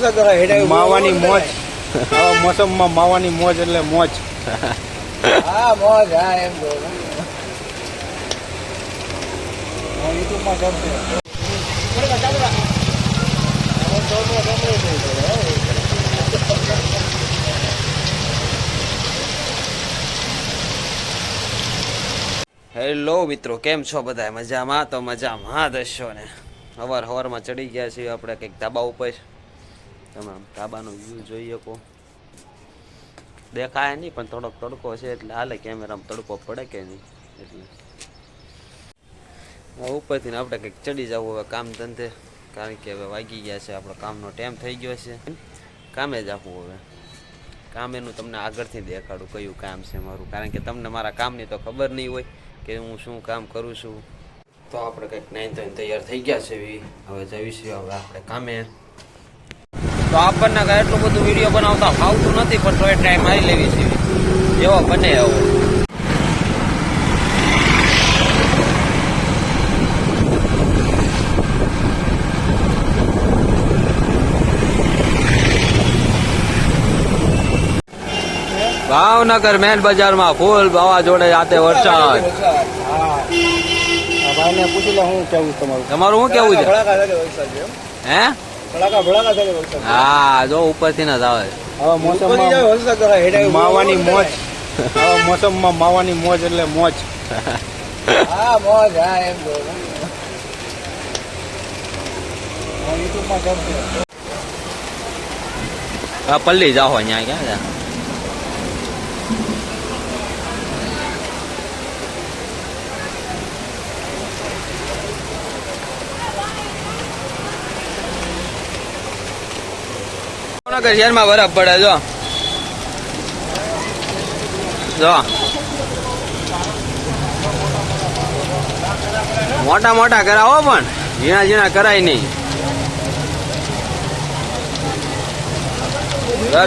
માવાની મોજ આવા મોસમમાં માવાની મોજ એટલે મોજ. હા મોજ. હા એમ જો યુટ્યુબમાં ગમશે. હેલો મિત્રો, કેમ છો બધા? મજામાં? તો મજામાં દશો ને. સવારમાં ચડી ગયા છીએ આપણે કંઈક ધાબા ઉપર. તમે ધાબાનો વ્યૂ જોઈ શકો. દેખાય નહીં પણ થોડોક તડકો છે એટલે હાલે. કેમેરામાં તડકો પડે કે નહીં એટલે ઉપરથી ને આપણે કંઈક ચડી જવું હવે કામ ધંધે, કારણ કે હવે વાગી ગયા છે, આપણો કામનો ટાઈમ થઈ ગયો છે. કામે જ આપવું હવે. કામ એનું તમને આગળથી દેખાડું કયું કામ છે મારું, કારણ કે તમને મારા કામની તો ખબર નહીં હોય કે હું શું કામ કરું છું. તો આપણે કંઈક નાઈન ધોઈને તૈયાર થઈ ગયા છે, હવે જઈશું હવે આપણે કામે. તો આપણને કાંઈ એટલું બધું વિડીયો બનાવતા ફાવતું નથી, પણ તો એ ટ્રાય મારી લેવી છે એવો બને એવો. ભાવનગર મેન બજારમાં ફૂલ વાવાઝોડે જાતે વરસાદ. ભાઈને પૂછી લો શું કેવું તમારું શું કેવું છે? હે હા, જો ઉપરથી ના જ આવે. માવાની મોજ આવા મોસમમાં માવાની મોજ એટલે મોજ. હા મોજ. હા એમ જો યુટ્યુબમાં ગમશે. પલ્લી જાઓ અહીંયા ક્યાં છે? ભાવનગર શહેરમાં બરફ પડે જો મોટા મોટા કરાવો પણ ઝીણા ઝીણા કરાય નહીં.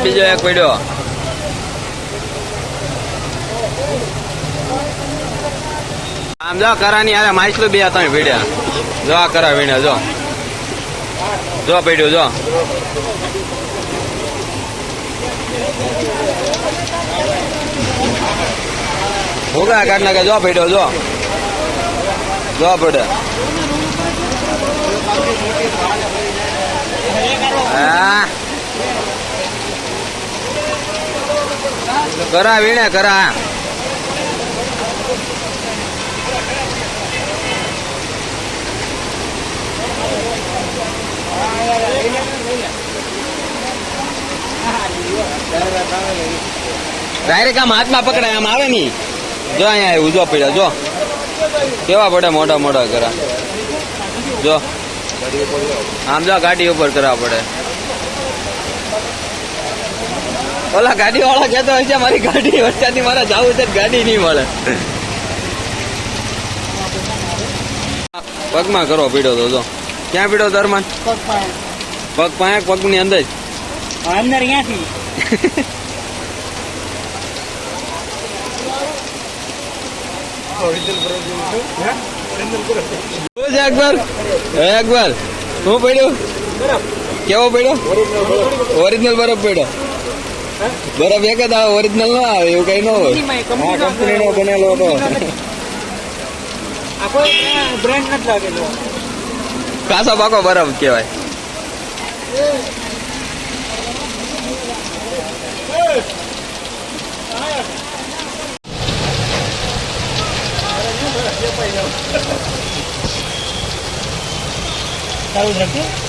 બીજો એક પડ્યો. આમ જો કરાની અરે માછલું બે ત્રણ ભીડ્યા. જો આ કરા વીણ્યા જો પડ્યું જો. ભોગા કાઢ નાખે જો પડ્યો જો પડે. હા કરા વીણે કરા. ડાયરેક્ટ આમ હાથમાં પકડાય આમ આવે નહી. જો અહીંયા આવ્યું જો પડ્યા જો કેવા પડે મોટા મોટા કરા. જો આમ જો ગાડી ઉપર કરવા પડે. ઓલા ગાડી વાળા કહેતો હોય છે મારી ગાડી વરસાદની મારે જવું છે, ગાડી નહીં મળે. પગમાં કરો પીડો તો જો ક્યાં પીડો ધર્માન? પગ પાંચ પગની અંદર અંદર અહીંયાથી એકવાર શું પડ્યું? કેવો પડ્યો? ઓરિજિનલ બરફ પડ્યો. બરફ એક જ આવે, ઓરિજિનલ ના આવે એવું કઈ ન હોય. કંપની નો બનેલો હતો. કાસો પાકો બરફ કેવાય. સારું